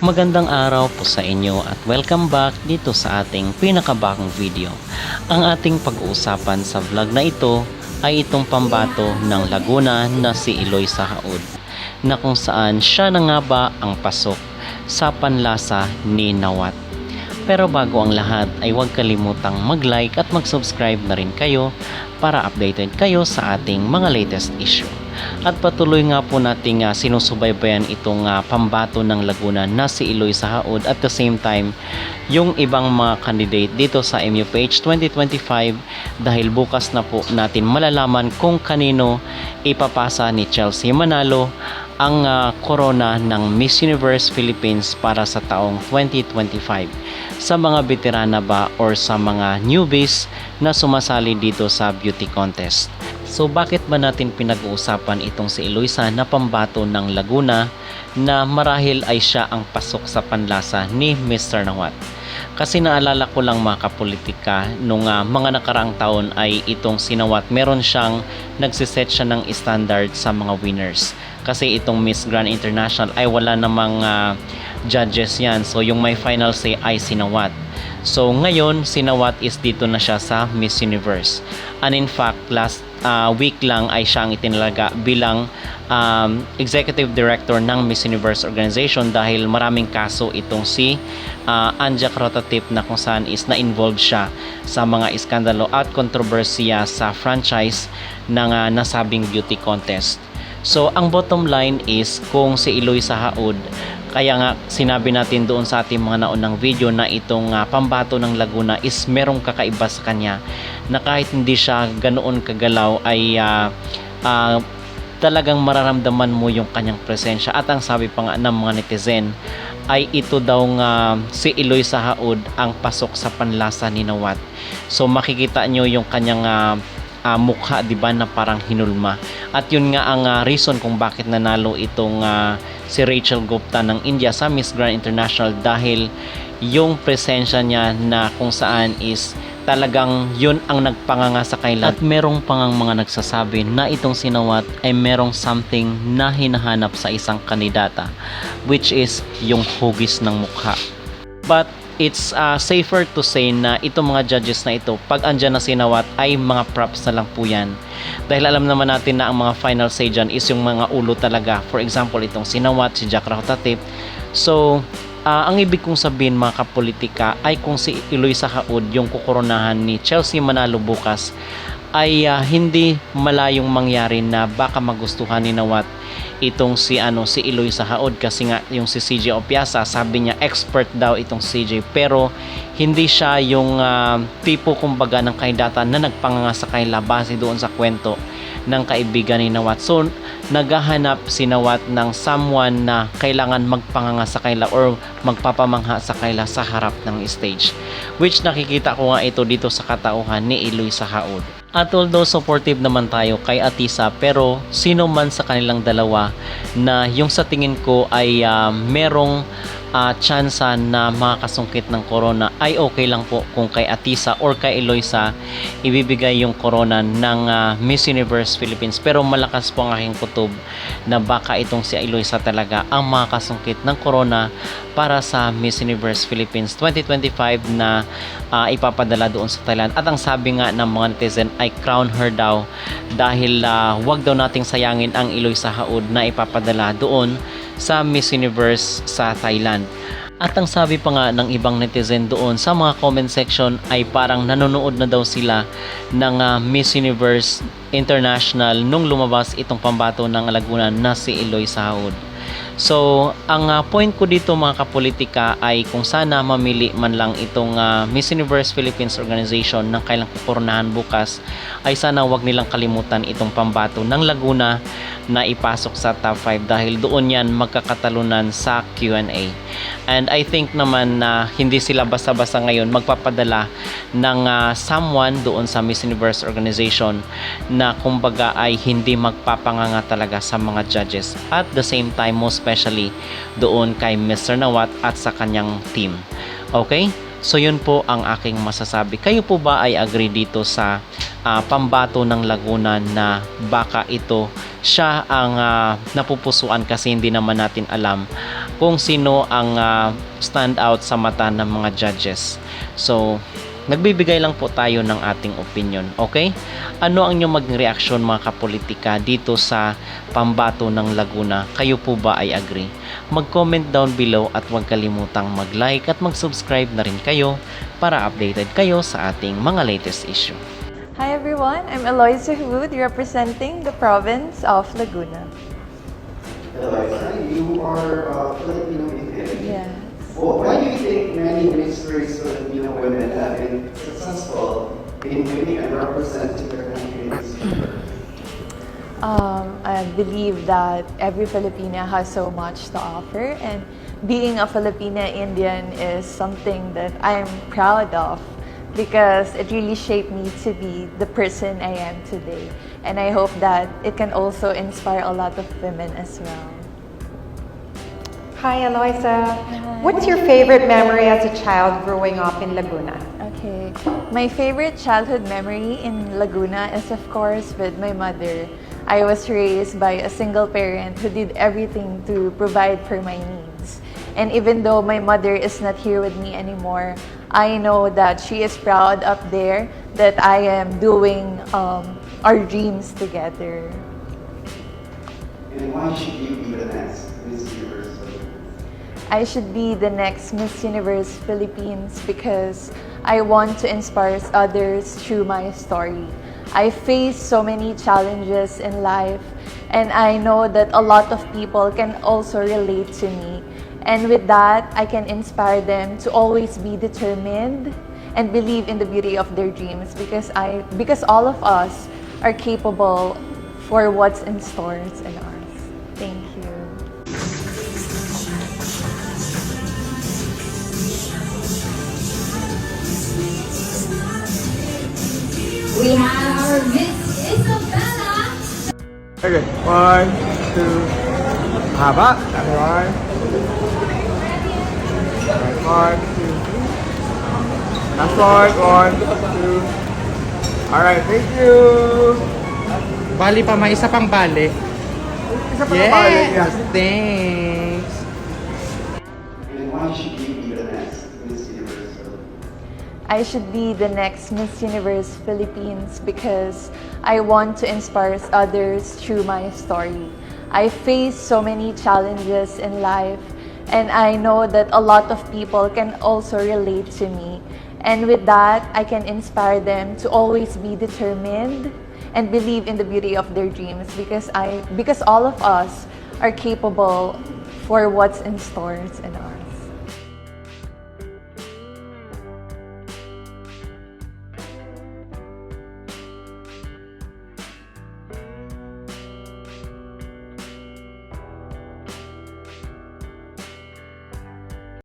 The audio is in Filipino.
Magandang araw po sa inyo at welcome back dito sa ating pinakabagong video. Ang ating pag-uusapan sa vlog na ito ay itong pambato ng Laguna na si Eloisa Haud, na kung saan siya na nga ba ang pasok sa panlasa ni Nawat. Pero bago ang lahat ay huwag kalimutang mag-like at mag-subscribe na rin kayo para updated kayo sa ating mga latest issue. At patuloy nga po nating sinusubaybayan itong pambato ng Laguna na si Eloisa Haud, at the same time yung ibang mga candidate dito sa MUPH 2025, dahil bukas na po natin malalaman kung kanino ipapasa ni Chelsea Manalo ang corona ng Miss Universe Philippines para sa taong 2025, sa mga veterana ba or sa mga newbies na sumasali dito sa beauty contest. So bakit ba natin pinag-uusapan itong si Eloisa na pambato ng Laguna na marahil ay siya ang pasok sa panlasa ni Mr. Nawat? Kasi naalala ko lang mga kapolitika, nung mga nakaraang taon ay itong si Nawat, meron siyang nagsiset siya ng standard sa mga winners. Kasi itong Miss Grand International ay wala namang judges yan. So yung may final say ay si Nawat. So ngayon si Nawat is dito na siya sa Miss Universe. And in fact last week lang ay siya ang itinalaga bilang executive director ng Miss Universe organization, dahil maraming kaso itong si Anja Crotatip na kung saan is na-involved siya sa mga iskandalo at kontrobersiya sa franchise ng nasabing beauty contest. So ang bottom line is, kung si Eloisa Haud, kaya nga sinabi natin doon sa ating mga naunang video na itong pambato ng Laguna is merong kakaiba sa kanya, na kahit hindi siya ganoon kagalaw ay talagang mararamdaman mo yung kanyang presensya. At ang sabi pa nga ng mga netizen ay ito daw nga si Eloisa Haud ang pasok sa panlasa ni Nawat. So makikita nyo yung kanyang mukha, diba, na parang hinulma. At yun nga ang reason kung bakit nanalo itong si Rachel Gupta ng India sa Miss Grand International, dahil yung presensya niya na kung saan is talagang yun ang nagpanganga sa kanila. At merong pangang mga nagsasabi na itong si Nawat ay merong something na hinahanap sa isang kandidata, which is yung hugis ng mukha. But it's safer to say na itong mga judges na ito, pag andyan na si Nawat, ay mga props na lang po yan. Dahil alam naman natin na ang mga final say dyan is yung mga ulo talaga. For example, itong si Nawat, si Jack Crotatip. So ang ibig kong sabihin mga kapolitika ay kung si Eloisa Haud yung kukoronahan ni Chelsea Manalo bukas, ay hindi malayong mangyari na baka magustuhan ni Nawat itong si Eloisa Haud. Kasi nga yung si CJ Opiasa, sabi niya expert daw itong CJ, pero hindi siya yung tipo kumbaga ng kandidata na nagpanganga sa kanila base doon sa kwento ng kaibigan ni Nawat. So naghahanap si Nawat ng someone na kailangan magpanganga sa kanila or magpapamangha sa kanila sa harap ng stage, which nakikita ko nga ito dito sa katauhan ni Eloisa Haud. At although supportive naman tayo kay Atisa, pero sino man sa kanilang dalawa na yung sa tingin ko ay merong tsansa na makakasungkit ng corona, ay okay lang po kung kay Atisa or kay Eloisa ibibigay yung corona ng Miss Universe Philippines. Pero malakas po ang aking kutob na baka itong si Eloisa talaga ang makakasungkit ng corona para sa Miss Universe Philippines 2025 na ipapadala doon sa Thailand. At ang sabi nga ng mga netizen ay crown her daw, dahil wag daw nating sayangin ang Eloisa Haud na ipapadala doon sa Miss Universe sa Thailand. At ang sabi pa nga ng ibang netizen doon sa mga comment section ay parang nanonood na daw sila ng Miss Universe International nung lumabas itong pambato ng Laguna na si Eloisa Haud. So ang point ko dito mga kapolitika ay kung sana mamili man lang itong Miss Universe Philippines organization ng kailang kukoronahan bukas, ay sana wag nilang kalimutan itong pambato ng Laguna na ipasok sa top 5, dahil doon yan magkakatalunan sa Q&A. And I think naman na hindi sila basta-basta ngayon magpapadala ng someone doon sa Miss Universe organization na kumbaga ay hindi magpapanganga talaga sa mga judges. At the same time, most especially doon kay Mr. Nawat at sa kanyang team. Okay? So yun po ang aking masasabi. Kayo po ba ay agree dito sa pambato ng Laguna na baka ito siya ang napupusuan kasi hindi naman natin alam kung sino ang stand out sa mata ng mga judges. So, nagbibigay lang po tayo ng ating opinion, okay? Ano ang inyong maging reaksyon mga kapolitika dito sa pambato ng Laguna? Kayo po ba ay agree? Mag-comment down below at huwag kalimutang mag-like at mag-subscribe na rin kayo para updated kayo sa ating mga latest issue. Hi everyone, I'm Eloisa Hud, representing the province of Laguna. Eliza, you are Filipino Indian. Yes. Well, why do you think many Miss Filipino women have been successful in winning and representing their country in this country? I believe that every Filipina has so much to offer, and being a Filipina Indian is something that I'm proud of because it really shaped me to be the person I am today. And I hope that it can also inspire a lot of women as well. Hi, Eloisa. What's your favorite memory as a child growing up in Laguna? Okay. My favorite childhood memory in Laguna is, of course, with my mother. I was raised by a single parent who did everything to provide for my needs. And even though my mother is not here with me anymore, I know that she is proud up there that I am doing our dreams together. And why should you be the next Miss Universe? I should be the next Miss Universe Philippines because I want to inspire others through my story. I faced so many challenges in life, and I know that a lot of people can also relate to me. And with that, I can inspire them to always be determined and believe in the beauty of their dreams because all of us are capable for what's in stores in us. Thank you. We have our Miss Isabella. Okay, 1, 2, haba. One. 1, 2, 3. Last one, 1, 2. Alright, thank you. Bali pa, may isa pang bali. Isa pa na balik, yes. Thanks. And why should you be the next Miss Universe? I should be the next Miss Universe Philippines because I want to inspire others through my story. I faced so many challenges in life, and I know that a lot of people can also relate to me. And with that, I can inspire them to always be determined and believe in the beauty of their dreams because all of us are capable for what's in stores and all.